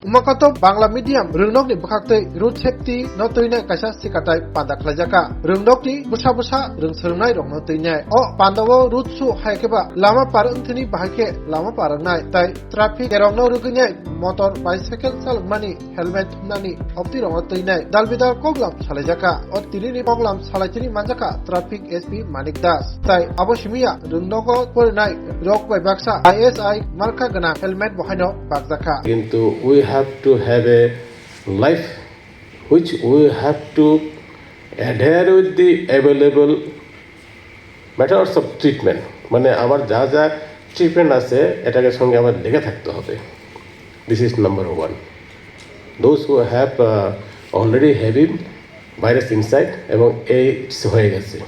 Umakato Bangla Medium Rungnok ni Bakakte Road Safety Notoina Kaisa Sikatai Pandak Lajaka Rungnok ni Busa Busa Rung Serungnai Rong Notoina O Pandawo Road Su Haikeba Lama Parantini Bahake Lama Parangnai Tai Traffic Erongno Rugunya Motor Bicycle Salmani Helmet Nani Opti Rong Notoina Dalbidar Koglam Salajaka O Tinini Koglam Salachini Manjaka Traffic SP Manik Das Tai Aboshimiya Rungnoko Purnai Rock by Baksa ISI Marka Gana Helmet Bohano Bakzaka Into we have to have a life which we have to adhere with the available methods of treatment. মানে আমার যা যা treatment আছে এটাকে সঙ্গে আমার লেগে থাকতে হবে. This is number one. Those who have already having virus inside এবং AIDS হয়ে গেছে.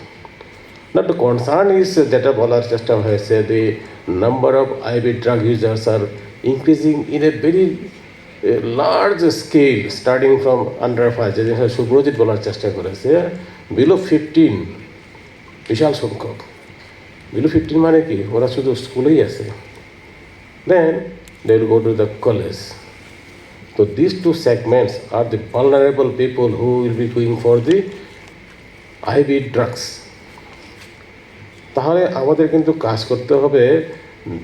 Now the concern is যেটা বলার চেষ্টা হয়েছে the number of IV drug users are increasing in a very large scale starting from under 5 যেটা সুব্রজিৎ বলার চেষ্টা করেছে below 15 বিশাল সংখ্যক below 15 মানে কি ওরা শুধু স্কুলেই আছে then they will go to the college. So these two segments are the vulnerable people who will be going for the IV drugs. তাহলে আমাদের কিন্তু কাজ করতে হবে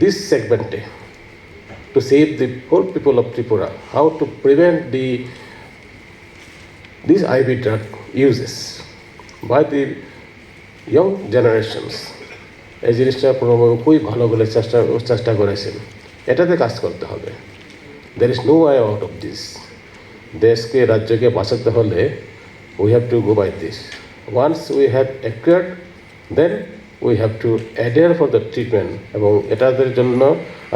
this segment to save the poor people of Tripura, how to prevent these IV drug uses by the young generations. এই জিনিসটা খুবই ভালো বলে চেষ্টা করেছেন এটাতে কাজ করতে হবে. There is no way out of this. দেশকে রাজ্যকে বাঁচাতে হলে we have to go by this. Once we have acquired, then we have to adhere for the treatment এবং এটাদের জন্য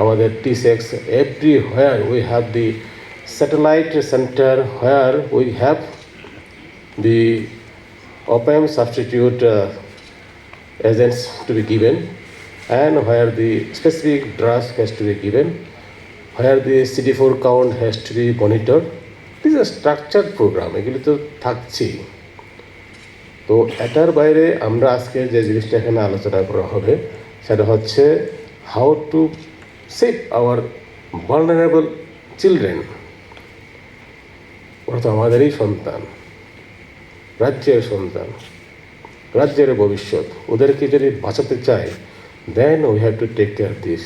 আমাদের T6 everywhere we have the satellite center where we have the opium substitute agents to be given and where the specific drugs has to be given, where the CD4 count has to be monitored. This is a structured program. এগুলি তো থাকছেই. তো এটার বাইরে আমরা আজকে যে জিনিসটা এখানে আলোচনা করা হবে সেটা হচ্ছে how to save our vulnerable children. ওরা তো আমাদেরই সন্তান, রাজ্যের সন্তান, রাজ্যের ভবিষ্যৎ. ওদেরকে যদি বাঁচাতে চাই then we have to take care this.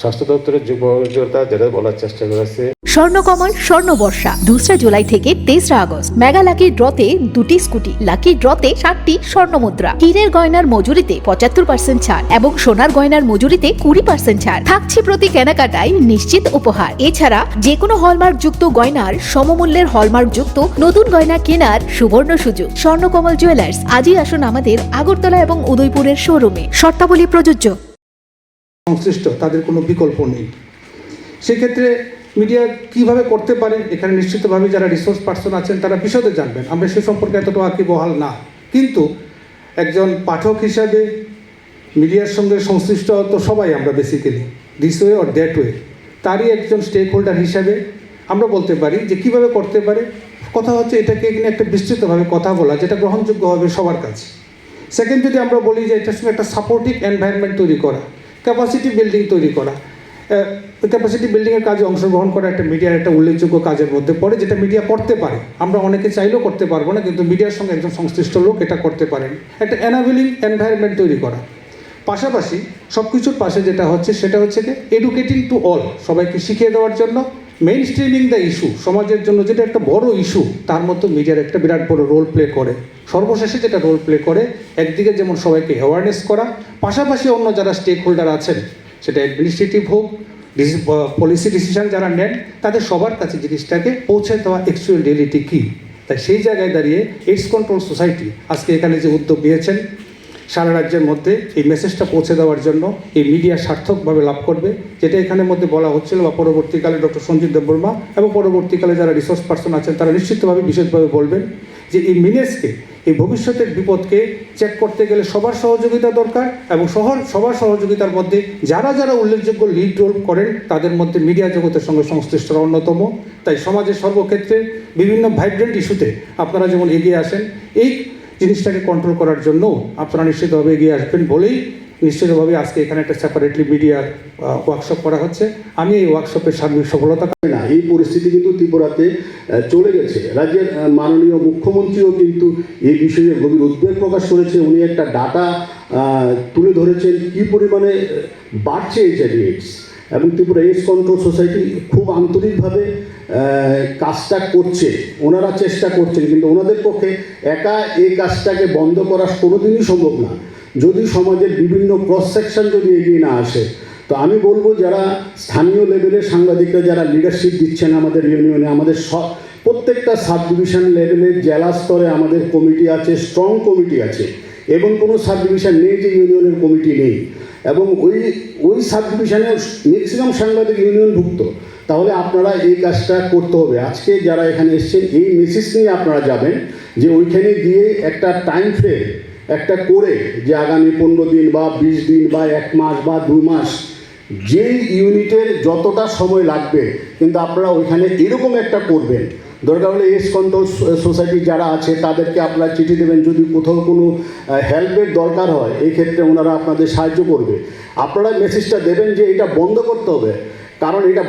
স্বাস্থ্য দপ্তরের যুগ্মতা যেটা বলার চেষ্টা করেছে স্বর্ণকমল স্বর্ণবর্ষা 2 জুলাই থেকে 23 আগস্ট মেগা লাকি ড্রতে 2টি স্কুটি, লাকি ড্রতে 7টি স্বর্ণমুদ্রা, হীরের গয়নার মজুরিতে 75% ছাড় এবং সোনার গয়নার মজুরিতে 20% ছাড় থাকছে প্রতি কেনাকাটায় নিশ্চিত উপহার. এছাড়া যে কোনো হলমার্ক যুক্ত গয়নার সমমূল্যের হলমার্ক যুক্ত নতুন গয়না কেনার সুবর্ণ সুযোগ. স্বর্ণকমল জুয়েলার্স. আজই আসুন আমাদের আগরতলা এবং উদয়পুরের শোরুমে. শর্তাবলী প্রযোজ্য. সংশ্লিষ্ট তাদের কোনো বিকল্প নেই. সেক্ষেত্রে মিডিয়া কীভাবে করতে পারে এখানে নিশ্চিতভাবে যারা রিসোর্স পার্সন আছেন তারা বিশদে জানবেন. আমরা সে সম্পর্কে এতটা ওয়াকিবহাল না, কিন্তু একজন পাঠক হিসাবে মিডিয়ার সঙ্গে সংশ্লিষ্ট তো সবাই আমরা basically this way or that way. তারই একজন স্টেক হোল্ডার হিসাবে আমরা বলতে পারি যে কীভাবে করতে পারে. কথা হচ্ছে এটাকে এখানে একটা বিস্তৃতভাবে কথা বলা যেটা গ্রহণযোগ্য হবে সবার কাছে. সেকেন্ড, যদি আমরা বলি যে এটার সঙ্গে একটা সাপোর্টিভ এনভায়রনমেন্ট তৈরি করা, ক্যাপাসিটি বিল্ডিং তৈরি করা, ক্যাপাসিটি বিল্ডিংয়ের কাজে অংশগ্রহণ করা একটা মিডিয়ার একটা উল্লেখযোগ্য কাজের মধ্যে পড়ে, যেটা মিডিয়া করতে পারে. আমরা অনেকে চাইলেও করতে পারবো না, কিন্তু মিডিয়ার সঙ্গে একজন সংশ্লিষ্ট লোক এটা করতে পারেন. একটা এনাবেলিং এনভায়রনমেন্ট তৈরি করা. পাশাপাশি সব কিছুর পাশে যেটা হচ্ছে সেটা হচ্ছে কি এডুকেটিং টু অল, সবাইকে শিখিয়ে দেওয়ার জন্য মেইন স্ট্রিমিং দ্য ইস্যু, সমাজের জন্য যেটা একটা বড় ইস্যু তার মতো মিডিয়ার একটা বিরাট বড় রোল প্লে করে. সর্বশেষে যেটা রোল প্লে করে একদিকে যেমন সবাইকে অ্যাওয়ারনেস করা, পাশাপাশি অন্য যারা স্টেক হোল্ডার আছেন সেটা অ্যাডমিনিস্ট্রেটিভ হোক, পলিসি ডিসিশন যারা নেন তাদের সবার কাছে জিনিসটাকে পৌঁছে দেওয়া অ্যাকচুয়াল রিয়েলিটি কী. তাই সেই জায়গায় দাঁড়িয়ে এইডস কন্ট্রোল সোসাইটি আজকে এখানে যে উদ্যোগ নিয়েছেন সারা রাজ্যের মধ্যে এই মেসেজটা পৌঁছে দেওয়ার জন্য এই মিডিয়া সার্থকভাবে লাভ করবে, যেটা এখানের মধ্যে বলা হচ্ছিল বা পরবর্তীকালে ডক্টর সঞ্জিত দেববর্মা এবং পরবর্তীকালে যারা রিসোর্স পার্সন আছেন তারা নিশ্চিতভাবে বিশেষভাবে বলবেন যে এই মিনেসকে, এই ভবিষ্যতের বিপদকে চেক করতে গেলে সবার সহযোগিতা দরকার এবং সবার সহযোগিতার মধ্যে যারা যারা উল্লেখযোগ্য লিড রোল করেন তাদের মধ্যে মিডিয়া জগতের সঙ্গে সংশ্লিষ্টরা অন্যতম. তাই সমাজের সর্বক্ষেত্রে বিভিন্ন ভাইব্রেন্ট ইস্যুতে আপনারা যেমন এগিয়ে আসেন, এই জিনিসটাকে কন্ট্রোল করার জন্য আপনারা নিশ্চিতভাবে এগিয়ে আসবেন বলেই নিশ্চিতভাবে আজকে এখানে একটা সেপারেটলি মিডিয়ার ওয়ার্কশপ করা হচ্ছে। আমি এই ওয়ার্কশপের সার্বিক সফলতা না, এই পরিস্থিতি কিন্তু ত্রিপুরাতে চলে গেছে। রাজ্যের মাননীয় মুখ্যমন্ত্রীও কিন্তু এই বিষয়ে গভীর উদ্বেগ প্রকাশ করেছে। উনি একটা ডাটা তুলে ধরেছেন কী পরিমাণে বাড়ছে এইচআইভি এইডস, এবং ত্রিপুরা এইডস কন্ট্রোল সোসাইটি খুব আন্তরিকভাবে কাজটা করছে। ওনারা চেষ্টা করছেন, কিন্তু ওনাদের পক্ষে একা এই কাজটাকে বন্ধ করা কোনোদিনই সম্ভব না যদি সমাজের বিভিন্ন ক্রস সেকশন যদি এগিয়ে না আসে। তো আমি বলবো, যারা স্থানীয় লেভেলের সাংবাদিকরা যারা লিডারশিপ দিচ্ছেন আমাদের ইউনিয়নে, আমাদের প্রত্যেকটা সাব ডিভিশন লেভেলে জেলা স্তরে আমাদের কমিটি আছে, স্ট্রং কমিটি আছে, এবং কোনো সাব ডিভিশন নেই যে ইউনিয়নের কমিটি নেই, এবং ওই সাব ডিভিশনে ম্যাক্সিমাম সাংবাদিক ইউনিয়নভুক্ত। তাহলে আপনারা এই কাজটা করতে হবে। আজকে যারা এখানে এসছেন এই মেসেজ নিয়ে আপনারা যাবেন যে ওইখানে গিয়ে একটা টাইম ফ্রেম একটা করে, যে আগামী 15 দিন বা 20 দিন বা 1 মাস বা 2 মাস যেই ইউনিটের যতটা সময় লাগবে, কিন্তু আপনারা ওইখানে এরকম একটা করবেন। দরকার হলে এইডস কন্ট্রোল সোসাইটি যারা আছে তাদেরকে আপনারা চিঠি দেবেন, যদি কোথাও কোনো হেল্পের দরকার হয় এই ক্ষেত্রে ওনারা আপনাদের সাহায্য করবে। আপনারা মেসেজটা দেবেন যে এটা বন্ধ করতে হবে, কারণ এটা